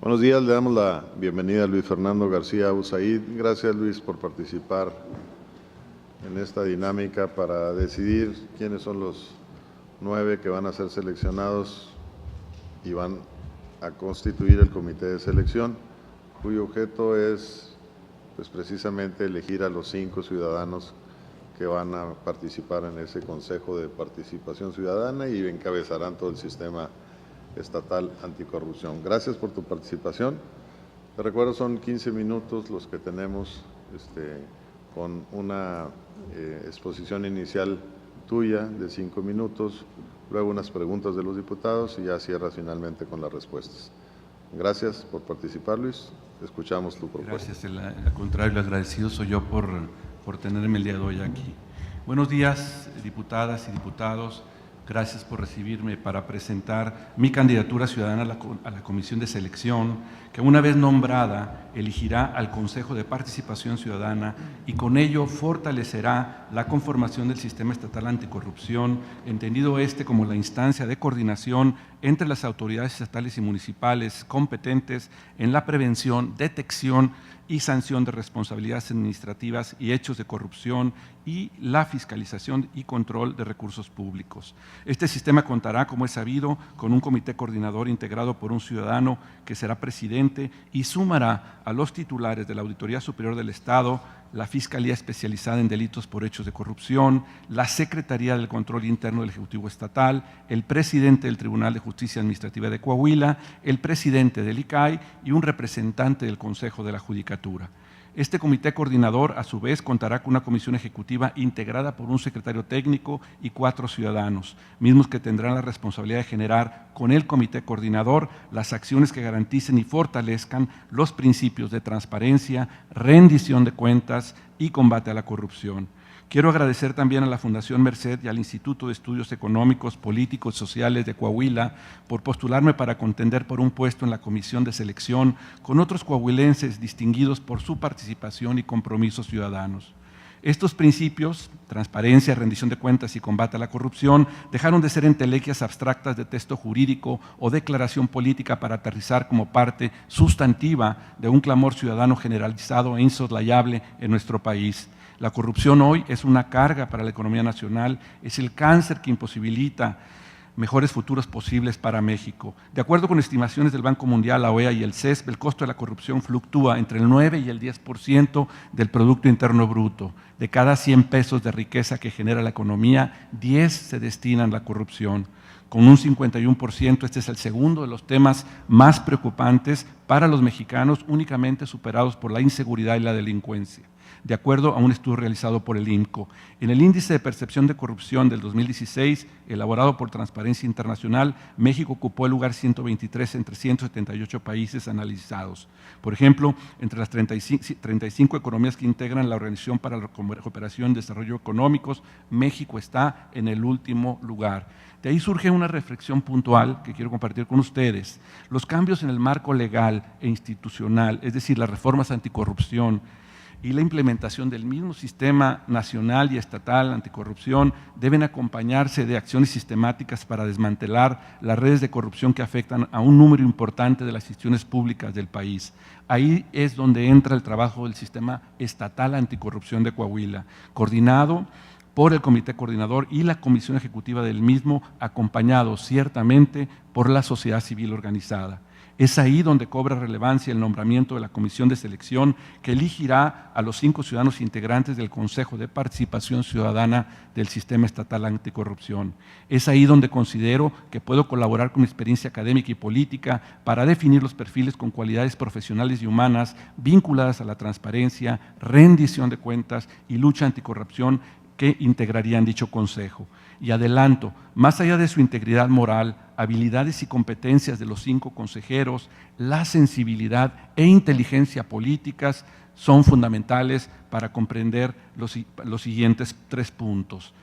Buenos días, le damos la bienvenida a Luis Fernando García Usaid. Gracias, Luis, por participar en esta dinámica para decidir quiénes son los 9 que van a ser seleccionados y van a constituir el comité de selección, cuyo objeto es precisamente elegir a los 5 ciudadanos que van a participar en ese Consejo de Participación Ciudadana y encabezarán todo el sistema estatal anticorrupción. Gracias por tu participación. Te recuerdo, son 15 minutos los que tenemos con una exposición inicial tuya de 5 minutos, luego unas preguntas de los diputados y ya cierras finalmente con las respuestas. Gracias por participar, Luis. Escuchamos tu propuesta. Gracias, al contrario, el agradecido soy yo por tenerme el día de hoy aquí. Buenos días, diputadas y diputados. Gracias por recibirme para presentar mi candidatura ciudadana a la Comisión de Selección, que una vez nombrada elegirá al Consejo de Participación Ciudadana y con ello fortalecerá la conformación del sistema estatal anticorrupción, entendido como la instancia de coordinación entre las autoridades estatales y municipales competentes en la prevención, detección y sanción de responsabilidades administrativas y hechos de corrupción y la fiscalización y control de recursos públicos. Este sistema contará, como es sabido, con un comité coordinador integrado por un ciudadano que será presidente y sumará a los titulares de la Auditoría Superior del Estado, la Fiscalía Especializada en Delitos por Hechos de Corrupción, la Secretaría del Control Interno del Ejecutivo Estatal, el presidente del Tribunal de Justicia Administrativa de Coahuila, el presidente del ICAI y un representante del Consejo de la Judicatura. Este comité coordinador, a su vez, contará con una comisión ejecutiva integrada por un secretario técnico y 4 ciudadanos, mismos que tendrán la responsabilidad de generar con el comité coordinador las acciones que garanticen y fortalezcan los principios de transparencia, rendición de cuentas y combate a la corrupción. Quiero agradecer también a la Fundación Merced y al Instituto de Estudios Económicos, Políticos y Sociales de Coahuila por postularme para contender por un puesto en la comisión de selección con otros coahuilenses distinguidos por su participación y compromisos ciudadanos. Estos principios, transparencia, rendición de cuentas y combate a la corrupción, dejaron de ser entelequias abstractas de texto jurídico o declaración política para aterrizar como parte sustantiva de un clamor ciudadano generalizado e insoslayable en nuestro país. La corrupción hoy es una carga para la economía nacional, es el cáncer que imposibilita mejores futuros posibles para México. De acuerdo con estimaciones del Banco Mundial, la OEA y el CESP, el costo de la corrupción fluctúa entre el 9 y el 10% del Producto Interno Bruto. De cada 100 pesos de riqueza que genera la economía, 10 se destinan a la corrupción. Con un 51%, este es el segundo de los temas más preocupantes para los mexicanos, únicamente superados por la inseguridad y la delincuencia. De acuerdo a un estudio realizado por el INCO. En el Índice de Percepción de Corrupción del 2016, elaborado por Transparencia Internacional, México ocupó el lugar 123 entre 178 países analizados. Por ejemplo, entre las 35 economías que integran la Organización para la Cooperación y Desarrollo Económicos, México está en el último lugar. De ahí surge una reflexión puntual que quiero compartir con ustedes. Los cambios en el marco legal e institucional, es decir, las reformas anticorrupción, y la implementación del mismo sistema nacional y estatal anticorrupción deben acompañarse de acciones sistemáticas para desmantelar las redes de corrupción que afectan a un número importante de las instituciones públicas del país. Ahí es donde entra el trabajo del sistema estatal anticorrupción de Coahuila, coordinado por el Comité Coordinador y la Comisión Ejecutiva del mismo, acompañado ciertamente por la sociedad civil organizada. Es ahí donde cobra relevancia el nombramiento de la Comisión de Selección que elegirá a los 5 ciudadanos integrantes del Consejo de Participación Ciudadana del Sistema Estatal Anticorrupción. Es ahí donde considero que puedo colaborar con mi experiencia académica y política para definir los perfiles con cualidades profesionales y humanas vinculadas a la transparencia, rendición de cuentas y lucha anticorrupción que integrarían dicho consejo. Y adelanto, más allá de su integridad moral, habilidades y competencias de los 5 consejeros, la sensibilidad e inteligencia políticas son fundamentales para comprender los siguientes 3 puntos.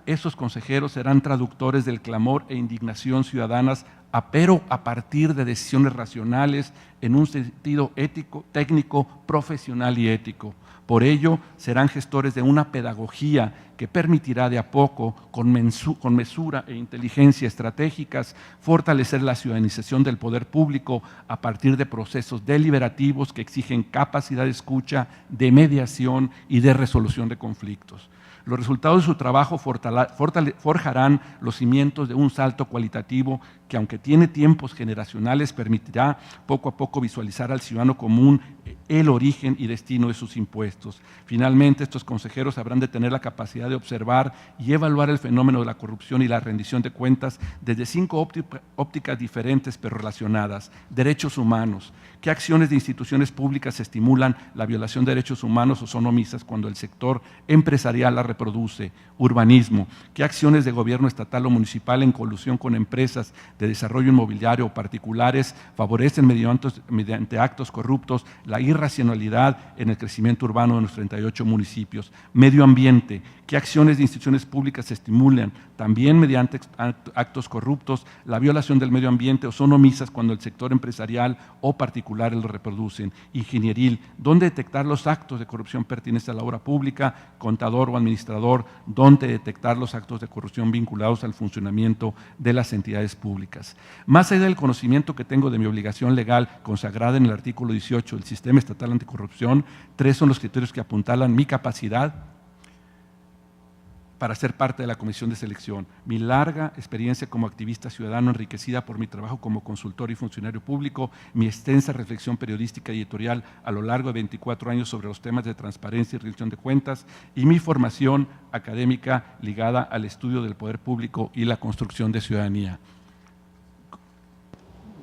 Esos consejeros serán traductores del clamor e indignación ciudadanas pero a partir de decisiones racionales en un sentido ético, técnico, profesional y ético. Por ello, serán gestores de una pedagogía que permitirá de a poco, con mesura e inteligencia estratégicas, fortalecer la ciudadanización del poder público a partir de procesos deliberativos que exigen capacidad de escucha, de mediación y de resolución de conflictos. Los resultados de su trabajo forjarán los cimientos de un salto cualitativo que, aunque tiene tiempos generacionales, permitirá poco a poco visualizar al ciudadano común el origen y destino de sus impuestos. Finalmente, estos consejeros habrán de tener la capacidad de observar y evaluar el fenómeno de la corrupción y la rendición de cuentas desde 5 ópticas diferentes pero relacionadas: derechos humanos. ¿Qué acciones de instituciones públicas estimulan la violación de derechos humanos o son omisas cuando el sector empresarial la reproduce? Urbanismo. ¿Qué acciones de gobierno estatal o municipal en colusión con empresas de desarrollo inmobiliario o particulares favorecen mediante actos corruptos la irracionalidad en el crecimiento urbano de los 38 municipios? Medio ambiente. ¿Qué acciones de instituciones públicas estimulan también mediante actos corruptos la violación del medio ambiente o son omisas cuando el sector empresarial o particular lo reproducen? Ingenieril. ¿Dónde detectar los actos de corrupción pertinentes a la obra pública? Contador o administrador. ¿Dónde detectar los actos de corrupción vinculados al funcionamiento de las entidades públicas? Más allá del conocimiento que tengo de mi obligación legal consagrada en el artículo 18 del Sistema Estatal Anticorrupción, 3 son los criterios que apuntalan mi capacidad para ser parte de la comisión de selección. Mi larga experiencia como activista ciudadano, enriquecida por mi trabajo como consultor y funcionario público, mi extensa reflexión periodística y editorial a lo largo de 24 años sobre los temas de transparencia y rendición de cuentas, y mi formación académica ligada al estudio del poder público y la construcción de ciudadanía.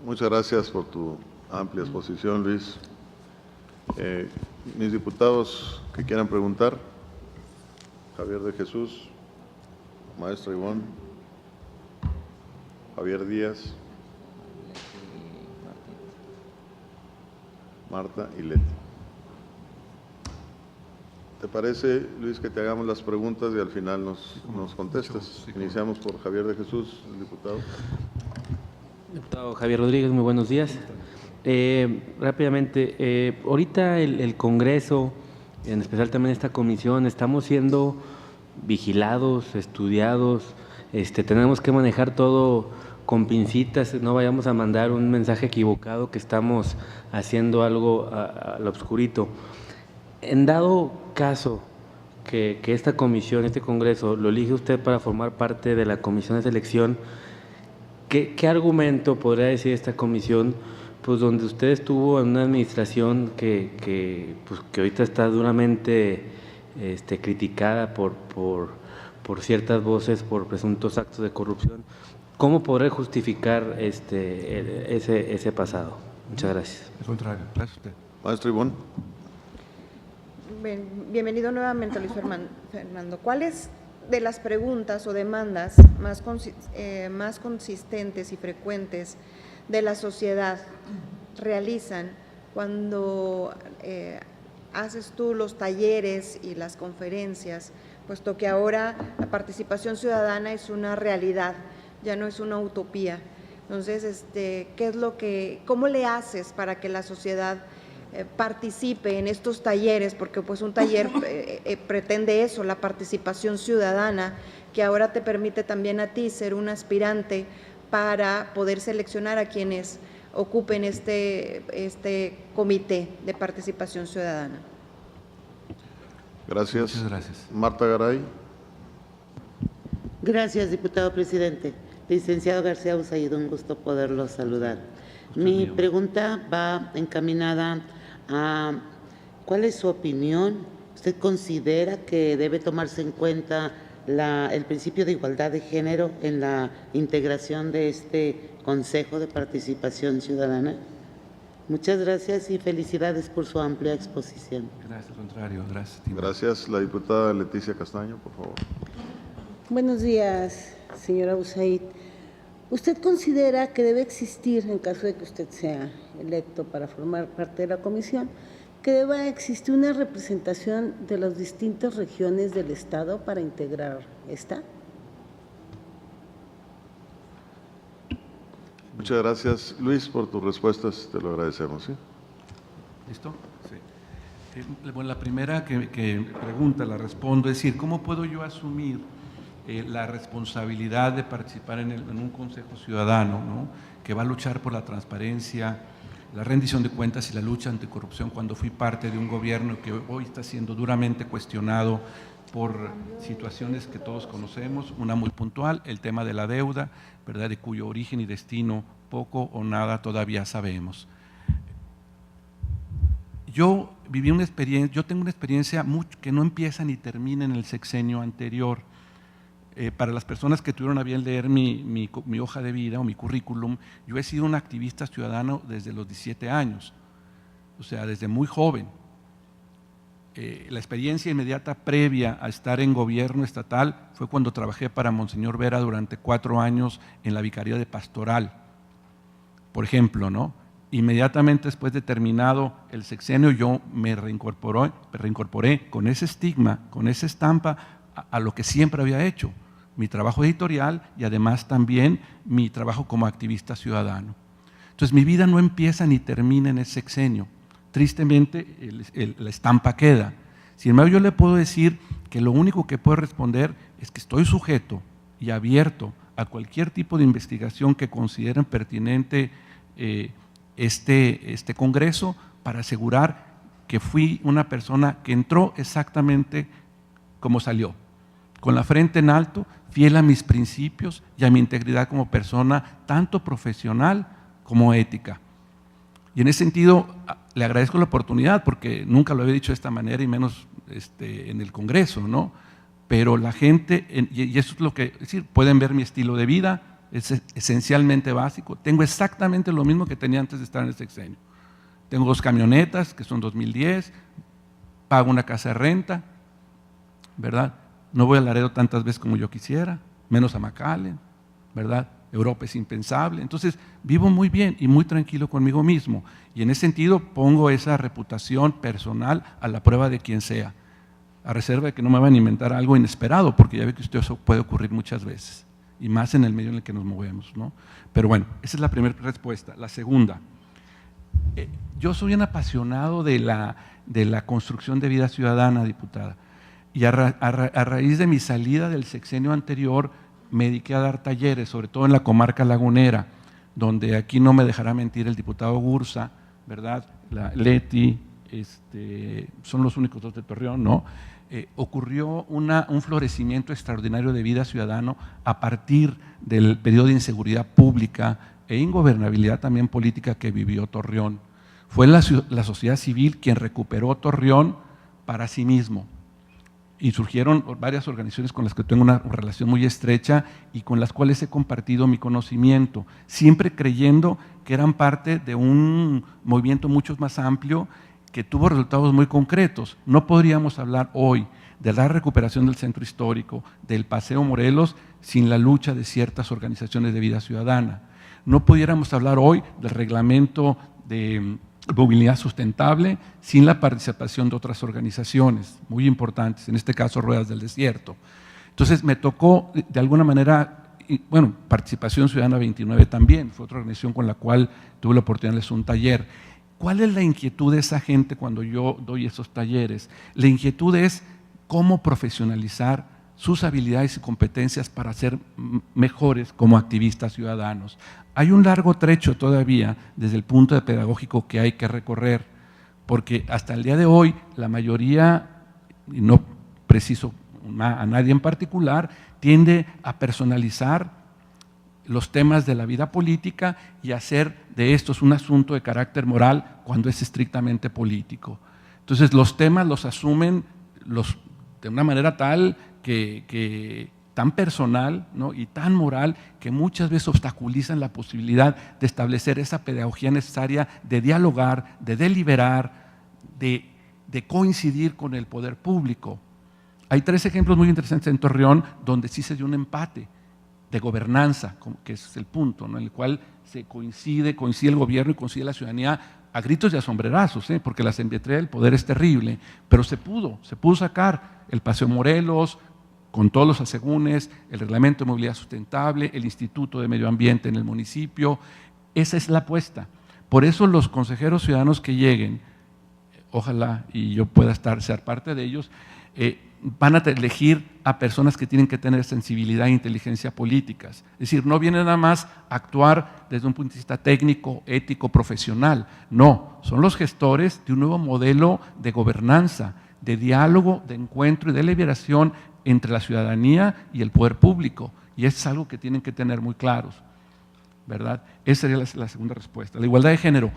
Muchas gracias por tu amplia exposición, Luis. Mis diputados que quieran preguntar. Javier de Jesús, maestra Ivonne, Javier Díaz, Marta y Leti. ¿Te parece, Luis, que te hagamos las preguntas y al final nos contestas? Iniciamos por Javier de Jesús, el diputado. Diputado Javier Rodríguez, muy buenos días. Rápidamente, ahorita el Congreso, en especial también esta comisión, estamos siendo vigilados, estudiados, tenemos que manejar todo con pincitas, no vayamos a mandar un mensaje equivocado que estamos haciendo algo al obscurito. En dado caso que esta comisión, este Congreso, lo elige usted para formar parte de la comisión de selección, ¿qué argumento podría decir esta comisión, pues donde usted estuvo en una administración que ahorita está duramente criticada por ciertas voces por presuntos actos de corrupción? ¿Cómo podrá justificar ese pasado? Muchas gracias. Al contrario, gracias a usted. Maestro Ivonne. Bienvenido nuevamente, Luis Fernando. ¿Cuáles de las preguntas o demandas más consistentes y frecuentes de la sociedad realizan cuando haces tú los talleres y las conferencias, puesto que ahora la participación ciudadana es una realidad, ya no es una utopía? Entonces, ¿cómo le haces para que la sociedad participe en estos talleres? Porque pues un taller pretende eso, la participación ciudadana, que ahora te permite también a ti ser un aspirante para poder seleccionar a quienes ocupen este comité de participación ciudadana. Gracias. Muchas gracias. Marta Garay. Gracias, diputado presidente. Licenciado García Usaid, un gusto poderlo saludar. Mi pregunta va encaminada a ¿cuál es su opinión? ¿Usted considera que debe tomarse en cuenta el principio de igualdad de género en la integración de este Consejo de Participación Ciudadana? Muchas gracias y felicidades por su amplia exposición. Gracias, al contrario. Gracias. Gracias. La diputada Leticia Castaño, por favor. Buenos días, señora Usaid. ¿Usted considera que debe existir, en caso de que usted sea electo para formar parte de la comisión, que deba existir una representación de las distintas regiones del Estado para integrar esta? Muchas gracias, Luis, por tus respuestas, te lo agradecemos. ¿Sí? ¿Listo? Sí. Bueno, la primera que pregunta, la respondo, es decir, ¿cómo puedo yo asumir la responsabilidad de participar en un Consejo Ciudadano, ¿no?, que va a luchar por la transparencia, la rendición de cuentas y la lucha anticorrupción, cuando fui parte de un gobierno que hoy está siendo duramente cuestionado por situaciones que todos conocemos, una muy puntual, el tema de la deuda, ¿verdad?, de cuyo origen y destino poco o nada todavía sabemos. Yo tengo una experiencia que no empieza ni termina en el sexenio anterior. Para las personas que tuvieron a bien leer mi hoja de vida o mi currículum, yo he sido un activista ciudadano desde los 17 años, o sea, desde muy joven. La experiencia inmediata previa a estar en gobierno estatal fue cuando trabajé para Monseñor Vera durante 4 años en la Vicaría de Pastoral, por ejemplo, ¿no? Inmediatamente después de terminado el sexenio, yo me reincorporé con ese estigma, con esa estampa a lo que siempre había hecho, mi trabajo editorial y además también mi trabajo como activista ciudadano. Entonces mi vida no empieza ni termina en ese sexenio. Tristemente la estampa queda. Sin embargo, yo le puedo decir que lo único que puedo responder es que estoy sujeto y abierto a cualquier tipo de investigación que consideren pertinente este Congreso, para asegurar que fui una persona que entró exactamente como salió, con la frente en alto, fiel a mis principios y a mi integridad como persona, tanto profesional como ética. Y en ese sentido, le agradezco la oportunidad, porque nunca lo había dicho de esta manera, y menos en el Congreso, ¿no? Pero la gente, y eso es lo que, es decir, pueden ver mi estilo de vida, es esencialmente básico. Tengo exactamente lo mismo que tenía antes de estar en el sexenio. Tengo 2 camionetas, que son 2010, pago una casa de renta, ¿verdad? No voy a Laredo tantas veces como yo quisiera, menos a McAllen, ¿verdad? Europa es impensable. Entonces, vivo muy bien y muy tranquilo conmigo mismo. Y en ese sentido, pongo esa reputación personal a la prueba de quien sea, a reserva de que no me van a inventar algo inesperado, porque ya ve que eso puede ocurrir muchas veces, y más en el medio en el que nos movemos, ¿no? Pero bueno, esa es la primera respuesta. La segunda, yo soy un apasionado de la construcción de vida ciudadana, diputada, y a raíz de mi salida del sexenio anterior, me dediqué a dar talleres, sobre todo en la comarca lagunera, donde aquí no me dejará mentir el diputado Gursa, ¿verdad?, la Leti, son los únicos 2 de Torreón, ¿no? Ocurrió un florecimiento extraordinario de vida ciudadano a partir del periodo de inseguridad pública e ingobernabilidad también política que vivió Torreón. Fue la sociedad civil quien recuperó Torreón para sí mismo. Y surgieron varias organizaciones con las que tengo una relación muy estrecha y con las cuales he compartido mi conocimiento, siempre creyendo que eran parte de un movimiento mucho más amplio que tuvo resultados muy concretos. No podríamos hablar hoy de la recuperación del centro histórico, del Paseo Morelos, sin la lucha de ciertas organizaciones de vida ciudadana. No pudiéramos hablar hoy del reglamento de movilidad sustentable sin la participación de otras organizaciones muy importantes, en este caso Ruedas del Desierto. Entonces me tocó de alguna manera, bueno, Participación Ciudadana 29 también, fue otra organización con la cual tuve la oportunidad de hacer un taller. ¿Cuál es la inquietud de esa gente cuando yo doy esos talleres? La inquietud es cómo profesionalizar sus habilidades y competencias para ser mejores como activistas ciudadanos. Hay un largo trecho todavía desde el punto pedagógico que hay que recorrer, porque hasta el día de hoy la mayoría, y no preciso a nadie en particular, tiende a personalizar los temas de la vida política y hacer de estos un asunto de carácter moral cuando es estrictamente político. Entonces los temas los asumen de una manera tal que tan personal, ¿no?, y tan moral, que muchas veces obstaculizan la posibilidad de establecer esa pedagogía necesaria de dialogar, de deliberar, de coincidir con el poder público. Hay 3 ejemplos muy interesantes en Torreón donde sí se dio un empate de gobernanza, que es el punto, ¿no?, en el cual coincide el gobierno y coincide la ciudadanía a gritos y a sombrerazos, porque la asimetría del poder es terrible, pero se pudo sacar el Paseo Morelos, con todos los asegúnes, el Reglamento de Movilidad Sustentable, el Instituto de Medio Ambiente en el municipio, esa es la apuesta. Por eso los consejeros ciudadanos que lleguen, ojalá y yo pueda ser parte de ellos, van a elegir a personas que tienen que tener sensibilidad e inteligencia políticas. Es decir, no vienen nada más a actuar desde un punto de vista técnico, ético, profesional. No, son los gestores de un nuevo modelo de gobernanza, de diálogo, de encuentro y de liberación entre la ciudadanía y el poder público. Y eso es algo que tienen que tener muy claros, ¿verdad? Esa sería la segunda respuesta. La igualdad de género.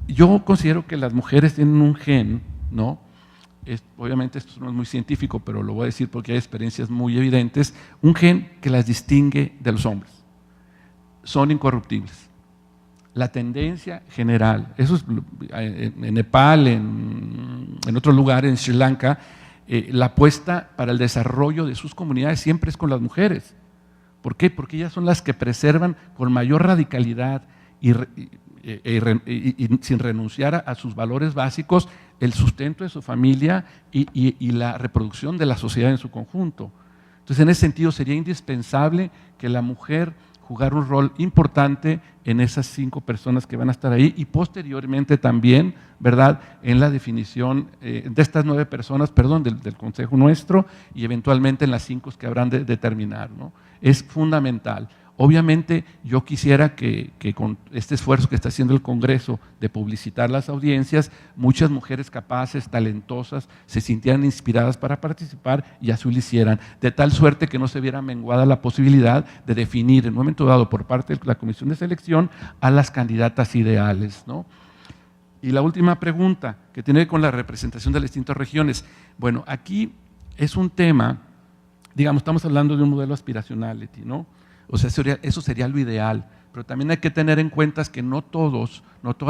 Yo considero que las mujeres tienen un gen, ¿no? Obviamente esto no es muy científico, pero lo voy a decir porque hay experiencias muy evidentes, un gen que las distingue de los hombres. Son incorruptibles. La tendencia general, eso es en Nepal, en otros lugares, en Sri Lanka, la apuesta para el desarrollo de sus comunidades siempre es con las mujeres. ¿Por qué? Porque ellas son las que preservan con mayor radicalidad y sin renunciar a sus valores básicos el sustento de su familia y la reproducción de la sociedad en su conjunto. Entonces, en ese sentido, sería indispensable que la mujer jugara un rol importante en esas 5 personas que van a estar ahí y posteriormente también, ¿verdad?, en la definición de estas 9 personas, perdón, del Consejo nuestro y eventualmente en las 5 que habrán de determinar, ¿no? Es fundamental. Obviamente yo quisiera que con este esfuerzo que está haciendo el Congreso de publicitar las audiencias, muchas mujeres capaces, talentosas, se sintieran inspiradas para participar y así lo hicieran, de tal suerte que no se viera menguada la posibilidad de definir en un momento dado por parte de la Comisión de Selección a las candidatas ideales, ¿no? Y la última pregunta, que tiene que ver con la representación de las distintas regiones. Bueno, aquí es un tema, digamos, estamos hablando de un modelo aspiracional, Leti, ¿no? O sea, eso sería lo ideal, pero también hay que tener en cuenta que no todas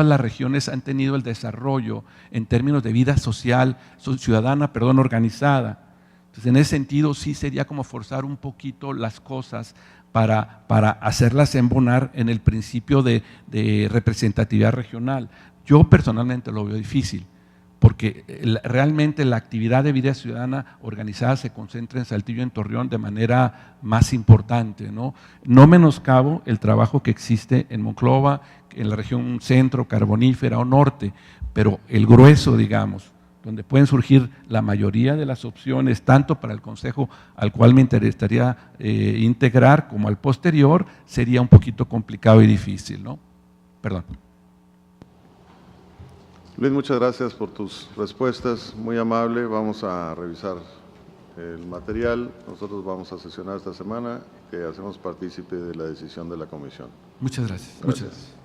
las regiones han tenido el desarrollo en términos de vida social, ciudadana, organizada. Entonces, en ese sentido, sí sería como forzar un poquito las cosas para hacerlas embonar en el principio de representatividad regional. Yo personalmente lo veo difícil, porque realmente la actividad de vida ciudadana organizada se concentra en Saltillo y en Torreón de manera más importante, ¿no? No menoscabo el trabajo que existe en Monclova, en la región centro, carbonífera o norte, pero el grueso, digamos, donde pueden surgir la mayoría de las opciones, tanto para el Consejo al cual me interesaría integrar como al posterior, sería un poquito complicado y difícil, ¿no? Perdón. Luis, muchas gracias por tus respuestas, muy amable. Vamos a revisar el material. Nosotros vamos a sesionar esta semana, que hacemos partícipe de la decisión de la comisión. Muchas gracias. Muchas gracias.